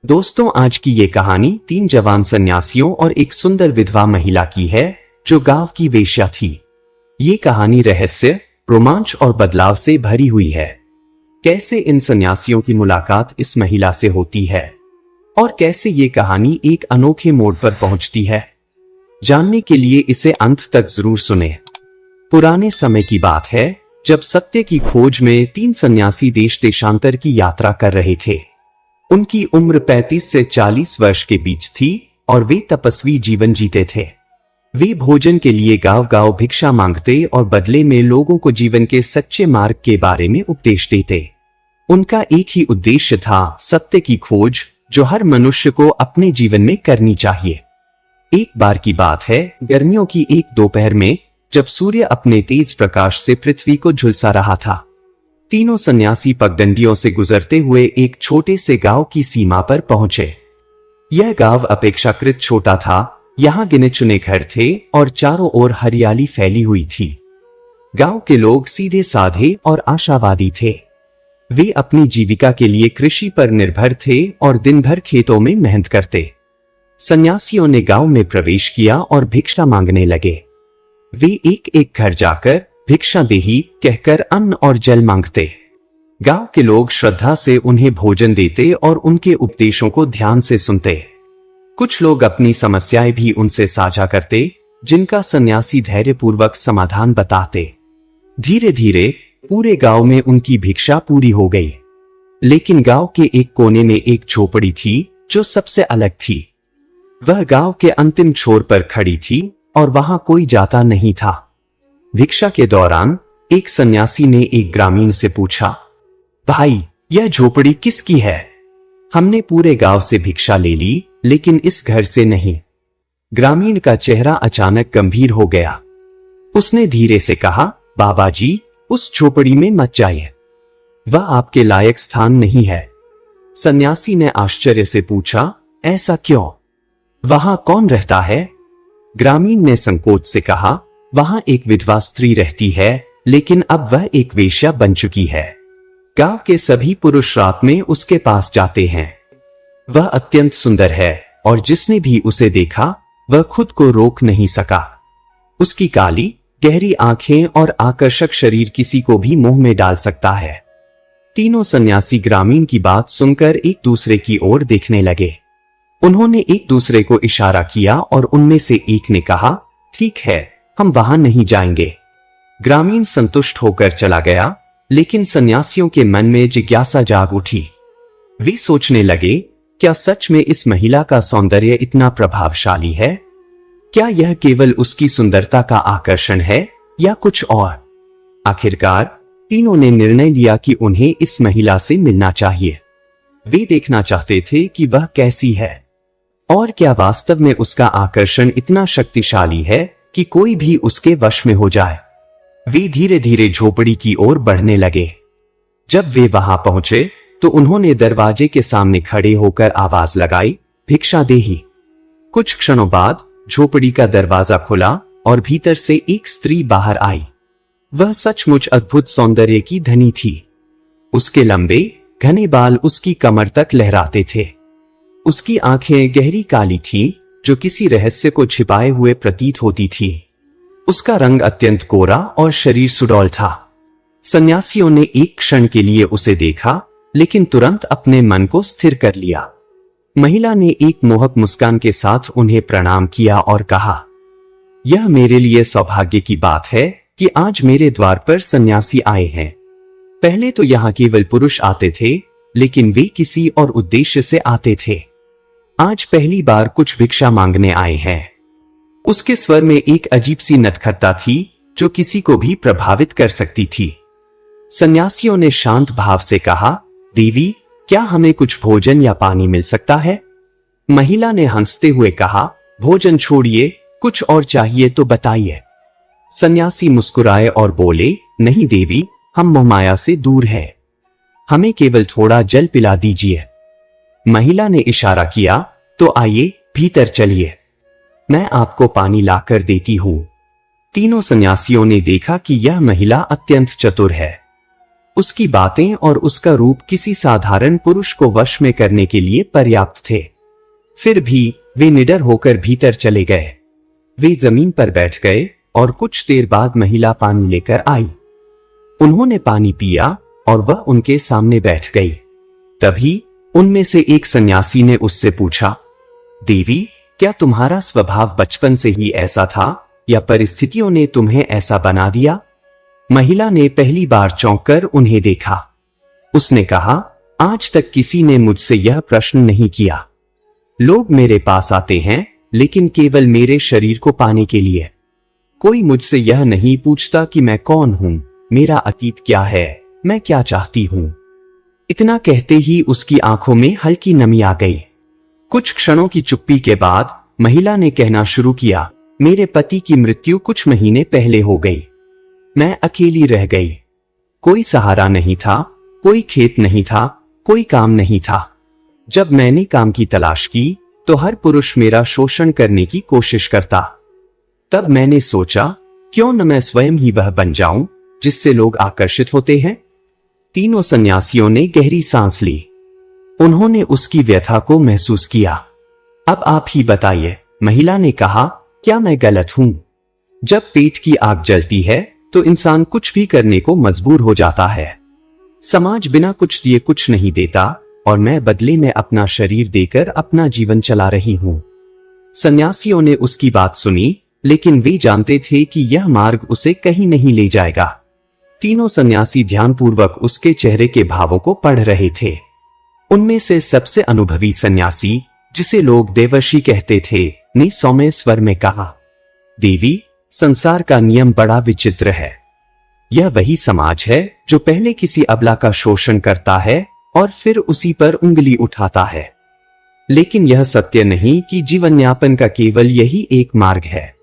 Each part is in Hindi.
दोस्तों, आज की ये कहानी 3 जवान सन्यासियों और एक सुंदर विधवा महिला की है जो गांव की वेश्या थी। ये कहानी रहस्य, रोमांच और बदलाव से भरी हुई है। कैसे इन सन्यासियों की मुलाकात इस महिला से होती है और कैसे ये कहानी एक अनोखे मोड़ पर पहुंचती है, जानने के लिए इसे अंत तक जरूर सुने। पुराने समय की बात है जब सत्य की खोज में 3 सन्यासी देश देशांतर की यात्रा कर रहे थे। उनकी उम्र 35 से 40 वर्ष के बीच थी और वे तपस्वी जीवन जीते थे। वे भोजन के लिए गांव-गांव भिक्षा मांगते और बदले में लोगों को जीवन के सच्चे मार्ग के बारे में उपदेश देते। उनका एक ही उद्देश्य था, सत्य की खोज, जो हर मनुष्य को अपने जीवन में करनी चाहिए। एक बार की बात है, गर्मियों की एक दोपहर में, जब सूर्य अपने तेज प्रकाश से पृथ्वी को झुलसा रहा था। तीनों सन्यासी पगडंडियों से गुजरते हुए एक छोटे से गांव की सीमा पर पहुंचे। यह गांव अपेक्षाकृत छोटा था। यहां गिने चुने घर थे और चारों ओर हरियाली फैली हुई थी। गांव के लोग सीधे साधे और आशावादी थे। वे अपनी जीविका के लिए कृषि पर निर्भर थे और दिन भर खेतों में मेहनत करते। सन्यासियों ने गांव में प्रवेश किया और भिक्षा मांगने लगे। वे एक एक घर जाकर भिक्षा देही कहकर अन्न और जल मांगते। गांव के लोग श्रद्धा से उन्हें भोजन देते और उनके उपदेशों को ध्यान से सुनते। कुछ लोग अपनी समस्याएं भी उनसे साझा करते, जिनका सन्यासी धैर्यपूर्वक समाधान बताते। धीरे धीरे पूरे गांव में उनकी भिक्षा पूरी हो गई। लेकिन गांव के एक कोने में एक झोपड़ी थी जो सबसे अलग थी। वह गांव के अंतिम छोर पर खड़ी थी और वहां कोई जाता नहीं था। भिक्षा के दौरान एक सन्यासी ने एक ग्रामीण से पूछा, भाई, यह झोपड़ी किसकी है? हमने पूरे गांव से भिक्षा ले ली, लेकिन इस घर से नहीं। ग्रामीण का चेहरा अचानक गंभीर हो गया। उसने धीरे से कहा, बाबा जी, उस झोपड़ी में मत जाइए। वह आपके लायक स्थान नहीं है। सन्यासी ने आश्चर्य से पूछा, ऐसा क्यों? वहां कौन रहता है? ग्रामीण ने संकोच से कहा, वहां एक विधवा स्त्री रहती है, लेकिन अब वह एक वेश्या बन चुकी है। गांव के सभी पुरुष रात में उसके पास जाते हैं। वह अत्यंत सुंदर है और जिसने भी उसे देखा वह खुद को रोक नहीं सका। उसकी काली, गहरी आंखें और आकर्षक शरीर किसी को भी मोह में डाल सकता है। तीनों सन्यासी ग्रामीण की बात सुनकर एक दूसरे की ओर देखने लगे। उन्होंने एक दूसरे को इशारा किया और उनमें से एक ने कहा, ठीक है, हम वहां नहीं जाएंगे। ग्रामीण संतुष्ट होकर चला गया, लेकिन सन्यासियों के मन में जिज्ञासा जाग उठी। वे सोचने लगे, क्या सच में इस महिला का सौंदर्य इतना प्रभावशाली है? क्या यह केवल उसकी सुंदरता का आकर्षण है या कुछ और? आखिरकार तीनों ने निर्णय लिया कि उन्हें इस महिला से मिलना चाहिए। वे देखना चाहते थे कि वह कैसी है और क्या वास्तव में उसका आकर्षण इतना शक्तिशाली है कि कोई भी उसके वश में हो जाए। वे धीरे धीरे झोपड़ी की ओर बढ़ने लगे। जब वे वहां पहुंचे तो उन्होंने दरवाजे के सामने खड़े होकर आवाज लगाई, भिक्षा देही। कुछ क्षणों बाद झोपड़ी का दरवाजा खुला और भीतर से एक स्त्री बाहर आई। वह सचमुच अद्भुत सौंदर्य की धनी थी। उसके लंबे घने बाल उसकी कमर तक लहराते थे। उसकी आंखें गहरी काली थीं, जो किसी रहस्य को छिपाए हुए प्रतीत होती थी। उसका रंग अत्यंत गोरा और शरीर सुडौल था। सन्यासियों ने एक क्षण के लिए उसे देखा, लेकिन तुरंत अपने मन को स्थिर कर लिया। महिला ने एक मोहक मुस्कान के साथ उन्हें प्रणाम किया और कहा, यह मेरे लिए सौभाग्य की बात है कि आज मेरे द्वार पर सन्यासी आए हैं। पहले तो यहाँ केवल पुरुष आते थे, लेकिन वे किसी और उद्देश्य से आते थे। आज पहली बार कुछ भिक्षा मांगने आए हैं। उसके स्वर में एक अजीब सी नटखटता थी जो किसी को भी प्रभावित कर सकती थी। सन्यासियों ने शांत भाव से कहा, देवी, क्या हमें कुछ भोजन या पानी मिल सकता है? महिला ने हंसते हुए कहा, भोजन छोड़िए, कुछ और चाहिए तो बताइए। सन्यासी मुस्कुराए और बोले, नहीं देवी, हम मोहमाया से दूर हैं। हमें केवल थोड़ा जल पिला दीजिए। महिला ने इशारा किया, तो आइए भीतर चलिए, मैं आपको पानी लाकर देती हूं। तीनों सन्यासियों ने देखा कि यह महिला अत्यंत चतुर है। उसकी बातें और उसका रूप किसी साधारण पुरुष को वश में करने के लिए पर्याप्त थे। फिर भी वे निडर होकर भीतर चले गए। वे जमीन पर बैठ गए और कुछ देर बाद महिला पानी लेकर आई। उन्होंने पानी पिया और वह उनके सामने बैठ गई। तभी उनमें से एक सन्यासी ने उससे पूछा, देवी, क्या तुम्हारा स्वभाव बचपन से ही ऐसा था या परिस्थितियों ने तुम्हें ऐसा बना दिया? महिला ने पहली बार चौंक कर उन्हें देखा। उसने कहा, आज तक किसी ने मुझसे यह प्रश्न नहीं किया। लोग मेरे पास आते हैं लेकिन केवल मेरे शरीर को पाने के लिए। कोई मुझसे यह नहीं पूछता कि मैं कौन हूं, मेरा अतीत क्या है, मैं क्या चाहती हूं। इतना कहते ही उसकी आंखों में हल्की नमी आ गई। कुछ क्षणों की चुप्पी के बाद महिला ने कहना शुरू किया, मेरे पति की मृत्यु कुछ महीने पहले हो गई। मैं अकेली रह गई। कोई सहारा नहीं था, कोई खेत नहीं था, कोई काम नहीं था। जब मैंने काम की तलाश की तो हर पुरुष मेरा शोषण करने की कोशिश करता। तब मैंने सोचा, क्यों न मैं स्वयं ही वह बन जाऊं जिससे लोग आकर्षित होते हैं। तीनों सन्यासियों ने गहरी सांस ली। उन्होंने उसकी व्यथा को महसूस किया। अब आप ही बताइए, महिला ने कहा, क्या मैं गलत हूं? जब पेट की आग जलती है तो इंसान कुछ भी करने को मजबूर हो जाता है। समाज बिना कुछ दिए कुछ नहीं देता और मैं बदले में अपना शरीर देकर अपना जीवन चला रही हूं। सन्यासियों ने उसकी बात सुनी, लेकिन वे जानते थे कि यह मार्ग उसे कहीं नहीं ले जाएगा। तीनों सन्यासी ध्यानपूर्वक उसके चेहरे के भावों को पढ़ रहे थे। उनमें से सबसे अनुभवी सन्यासी, जिसे लोग देवर्षि कहते थे, ने सौम्य स्वर में कहा, देवी, संसार का नियम बड़ा विचित्र है। यह वही समाज है जो पहले किसी अबला का शोषण करता है और फिर उसी पर उंगली उठाता है। लेकिन यह सत्य नहीं कि जीवन यापन का केवल यही एक मार्ग है।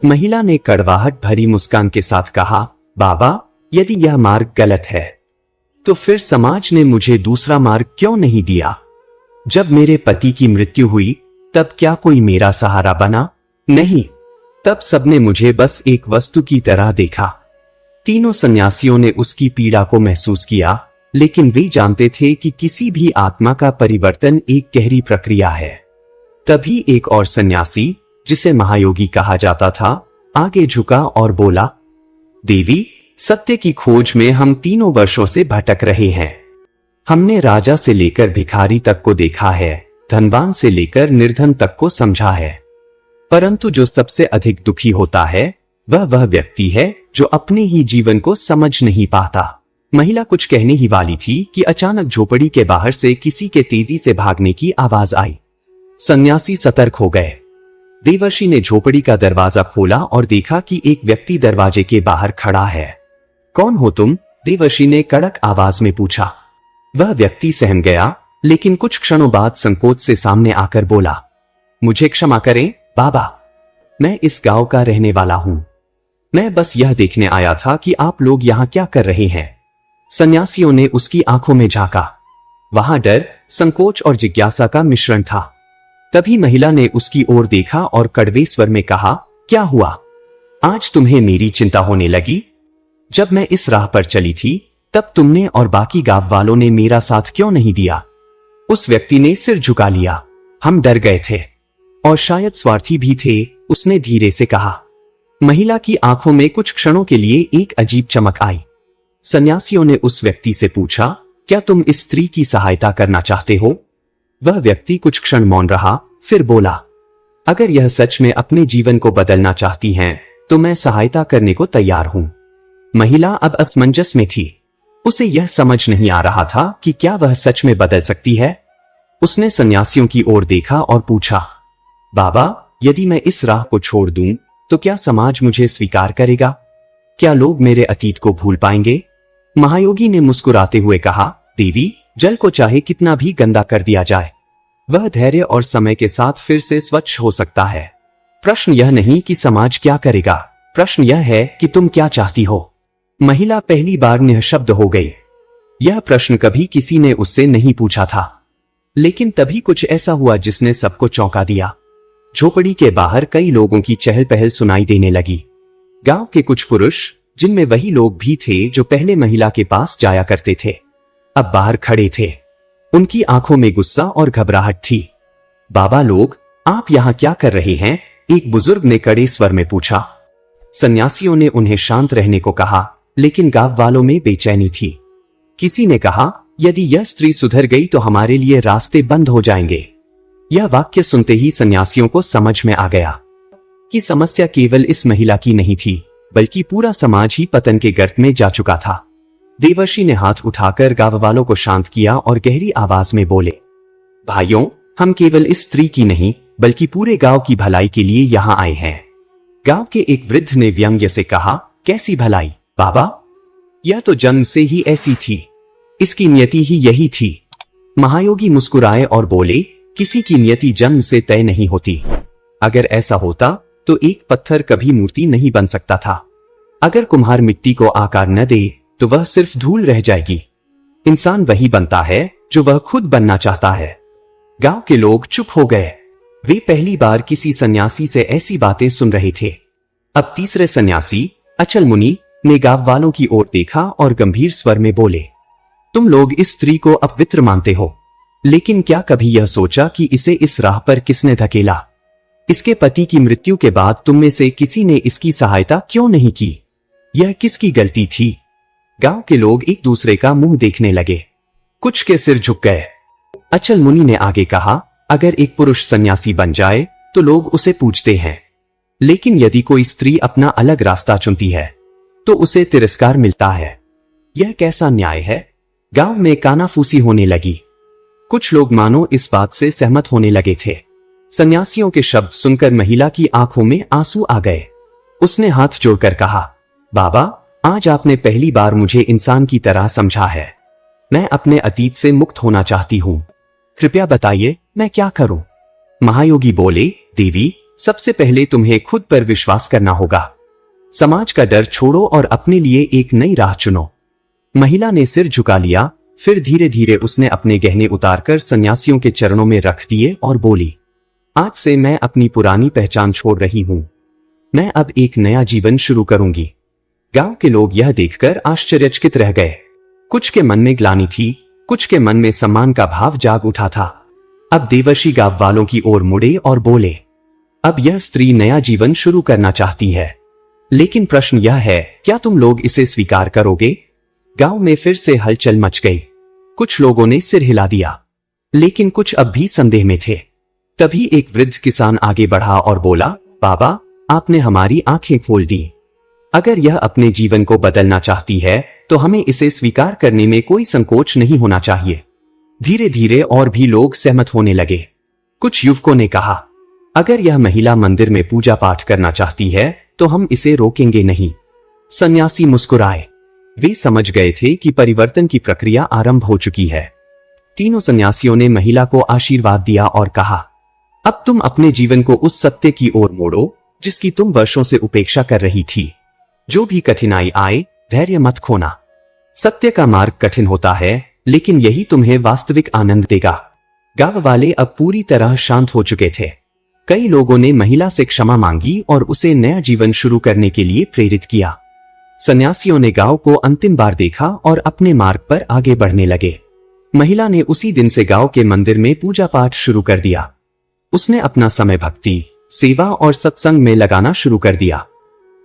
महिला ने कड़वाहट भरी मुस्कान के साथ कहा, बाबा, यदि यह मार्ग गलत है तो फिर समाज ने मुझे दूसरा मार्ग क्यों नहीं दिया? जब मेरे पति की मृत्यु हुई तब क्या कोई मेरा सहारा बना? नहीं, तब सबने मुझे बस एक वस्तु की तरह देखा। तीनों सन्यासियों ने उसकी पीड़ा को महसूस किया, लेकिन वे जानते थे कि किसी भी आत्मा का परिवर्तन एक गहरी प्रक्रिया है। तभी एक और सन्यासी, जिसे महायोगी कहा जाता था, आगे झुका और बोला, देवी, सत्य की खोज में हम तीनों वर्षों से भटक रहे हैं। हमने राजा से लेकर भिखारी तक को देखा है, धनवान से लेकर निर्धन तक को समझा है, परंतु जो सबसे अधिक दुखी होता है वह व्यक्ति है जो अपने ही जीवन को समझ नहीं पाता। महिला कुछ कहने ही वाली थी कि अचानक झोपड़ी के बाहर से किसी के तेजी से भागने की आवाज आई। सन्यासी सतर्क हो गए। देवर्षि ने झोपड़ी का दरवाजा खोला और देखा कि एक व्यक्ति दरवाजे के बाहर खड़ा है। कौन हो तुम? देवर्षि ने कड़क आवाज में पूछा। वह व्यक्ति सहम गया, लेकिन कुछ क्षणों बाद संकोच से सामने आकर बोला, मुझे क्षमा करें बाबा, मैं इस गांव का रहने वाला हूं। मैं बस यह देखने आया था कि आप लोग यहां क्या कर रहे हैं। सन्यासियों ने उसकी आंखों में झांका। वहां डर, संकोच और जिज्ञासा का मिश्रण था। तभी महिला ने उसकी ओर देखा और कड़वे स्वर में कहा, क्या हुआ? आज तुम्हें मेरी चिंता होने लगी? जब मैं इस राह पर चली थी तब तुमने और बाकी गांव वालों ने मेरा साथ क्यों नहीं दिया? उस व्यक्ति ने सिर झुका लिया। हम डर गए थे और शायद स्वार्थी भी थे, उसने धीरे से कहा। महिला की आंखों में कुछ क्षणों के लिए एक अजीब चमक आई। सन्यासियों ने उस व्यक्ति से पूछा, क्या तुम इस स्त्री की सहायता करना चाहते हो? वह व्यक्ति कुछ क्षण मौन रहा, फिर बोला, अगर यह सच में अपने जीवन को बदलना चाहती हैं, तो मैं सहायता करने को तैयार हूं। महिला अब असमंजस में थी। उसे यह समझ नहीं आ रहा था कि क्या वह सच में बदल सकती है। उसने सन्यासियों की ओर देखा और पूछा, बाबा, यदि मैं इस राह को छोड़ दूं, तो क्या समाज मुझे स्वीकार करेगा? क्या लोग मेरे अतीत को भूल पाएंगे? महायोगी ने मुस्कुराते हुए कहा, देवी, जल को चाहे कितना भी गंदा कर दिया जाए, वह धैर्य और समय के साथ फिर से स्वच्छ हो सकता है। प्रश्न यह नहीं कि समाज क्या करेगा, प्रश्न यह है कि तुम क्या चाहती हो। महिला पहली बार निःशब्द हो गई। यह प्रश्न कभी किसी ने उससे नहीं पूछा था, लेकिन तभी कुछ ऐसा हुआ जिसने सबको चौंका दिया। झोपड़ी के बाहर कई लोगों की चहल पहल सुनाई देने लगी। गांव के कुछ पुरुष, जिनमें वही लोग भी थे जो पहले महिला के पास जाया करते थे। अब बाहर खड़े थे। उनकी आंखों में गुस्सा और घबराहट थी। बाबा लोग, आप यहाँ क्या कर रहे हैं? एक बुजुर्ग ने कड़े स्वर में पूछा। सन्यासियों ने उन्हें शांत रहने को कहा, लेकिन गांव वालों में बेचैनी थी। किसी ने कहा, यदि यह स्त्री सुधर गई तो हमारे लिए रास्ते बंद हो जाएंगे। यह वाक्य सुनते ही सन्यासियों को समझ में आ गया कि समस्या केवल इस महिला की नहीं थी, बल्कि पूरा समाज ही पतन के गर्त में जा चुका था। देवर्षि ने हाथ उठाकर गांव वालों को शांत किया और गहरी आवाज में बोले, भाइयों, हम केवल इस स्त्री की नहीं बल्कि पूरे गांव की भलाई के लिए यहाँ आए हैं। गांव के एक वृद्ध ने व्यंग्य से कहा, कैसी भलाई बाबा? यह तो जन्म से ही ऐसी थी। इसकी नियति ही यही थी। महायोगी मुस्कुराए और बोले, किसी की नियति जन्म से तय नहीं होती। अगर ऐसा होता तो एक पत्थर कभी मूर्ति नहीं बन सकता था। अगर कुम्हार मिट्टी को आकार न दे तो वह सिर्फ धूल रह जाएगी। इंसान वही बनता है जो वह खुद बनना चाहता है। गांव के लोग चुप हो गए। वे पहली बार किसी सन्यासी से ऐसी बातें सुन रहे थे। अब तीसरे सन्यासी, अचल मुनि, ने गांव वालों की ओर देखा और गंभीर स्वर में बोले, तुम लोग इस स्त्री को अपवित्र मानते हो, लेकिन क्या कभी यह सोचा कि इसे इस राह पर किसने धकेला? इसके पति की मृत्यु के बाद तुम में से किसी ने इसकी सहायता क्यों नहीं की? यह किसकी गलती थी? गांव के लोग एक दूसरे का मुंह देखने लगे। कुछ के सिर झुक गए। अचल मुनि ने आगे कहा, अगर एक पुरुष सन्यासी बन जाए तो लोग उसे पूजते हैं, लेकिन यदि कोई स्त्री अपना अलग रास्ता चुनती है तो उसे तिरस्कार मिलता है। यह कैसा न्याय है? गांव में कानाफूसी होने लगी। कुछ लोग मानो इस बात से सहमत होने लगे थे। सन्यासियों के शब्द सुनकर महिला की आंखों में आंसू आ गए। उसने हाथ जोड़कर कहा, बाबा, आज आपने पहली बार मुझे इंसान की तरह समझा है। मैं अपने अतीत से मुक्त होना चाहती हूँ। कृपया बताइए मैं क्या करूं? महायोगी बोले, देवी, सबसे पहले तुम्हें खुद पर विश्वास करना होगा। समाज का डर छोड़ो और अपने लिए एक नई राह चुनो। महिला ने सिर झुका लिया। फिर धीरे धीरे उसने अपने गहने उतारकर सन्यासियों के चरणों में रख दिए और बोली, आज से मैं अपनी पुरानी पहचान छोड़ रही हूं। मैं अब एक नया जीवन शुरू करूंगी। गांव के लोग यह देखकर आश्चर्यचकित रह गए। कुछ के मन में ग्लानि थी, कुछ के मन में सम्मान का भाव जाग उठा था। अब देवर्षि गांव वालों की ओर मुड़े और बोले, अब यह स्त्री नया जीवन शुरू करना चाहती है, लेकिन प्रश्न यह है, क्या तुम लोग इसे स्वीकार करोगे? गांव में फिर से हलचल मच गई। कुछ लोगों ने सिर हिला दिया, लेकिन कुछ अब भी संदेह में थे। तभी एक वृद्ध किसान आगे बढ़ा और बोला, बाबा, आपने हमारी आंखें खोल दी। अगर यह अपने जीवन को बदलना चाहती है तो हमें इसे स्वीकार करने में कोई संकोच नहीं होना चाहिए। धीरे धीरे और भी लोग सहमत होने लगे। कुछ युवकों ने कहा, अगर यह महिला मंदिर में पूजा पाठ करना चाहती है तो हम इसे रोकेंगे नहीं। सन्यासी मुस्कुराए। वे समझ गए थे कि परिवर्तन की प्रक्रिया आरंभ हो चुकी है। तीनों सन्यासियों ने महिला को आशीर्वाद दिया और कहा, अब तुम अपने जीवन को उस सत्य की ओर मोड़ो जिसकी तुम वर्षों से उपेक्षा कर रही थी। जो भी कठिनाई आए, धैर्य मत खोना। सत्य का मार्ग कठिन होता है, लेकिन यही तुम्हें वास्तविक आनंद देगा। गांव वाले अब पूरी तरह शांत हो चुके थे। कई लोगों ने महिला से क्षमा मांगी और उसे नया जीवन शुरू करने के लिए प्रेरित किया। सन्यासियों ने गांव को अंतिम बार देखा और अपने मार्ग पर आगे बढ़ने लगे। महिला ने उसी दिन से गांव के मंदिर में पूजा पाठ शुरू कर दिया। उसने अपना समय भक्ति, सेवा और सत्संग में लगाना शुरू कर दिया।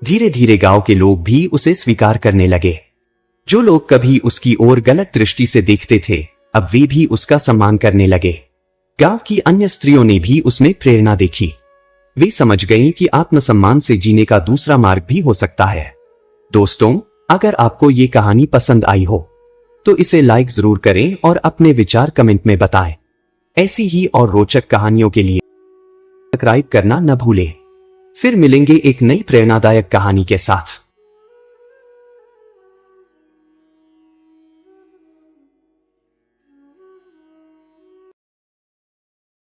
धीरे धीरे गांव के लोग भी उसे स्वीकार करने लगे। जो लोग कभी उसकी ओर गलत दृष्टि से देखते थे, अब वे भी उसका सम्मान करने लगे। गांव की अन्य स्त्रियों ने भी उसमें प्रेरणा देखी। वे समझ गईं कि आत्मसम्मान से जीने का दूसरा मार्ग भी हो सकता है। दोस्तों, अगर आपको ये कहानी पसंद आई हो तो इसे लाइक जरूर करें और अपने विचार कमेंट में बताएं। ऐसी ही और रोचक कहानियों के लिए सब्सक्राइब करना न भूलें। फिर मिलेंगे एक नई प्रेरणादायक कहानी के साथ।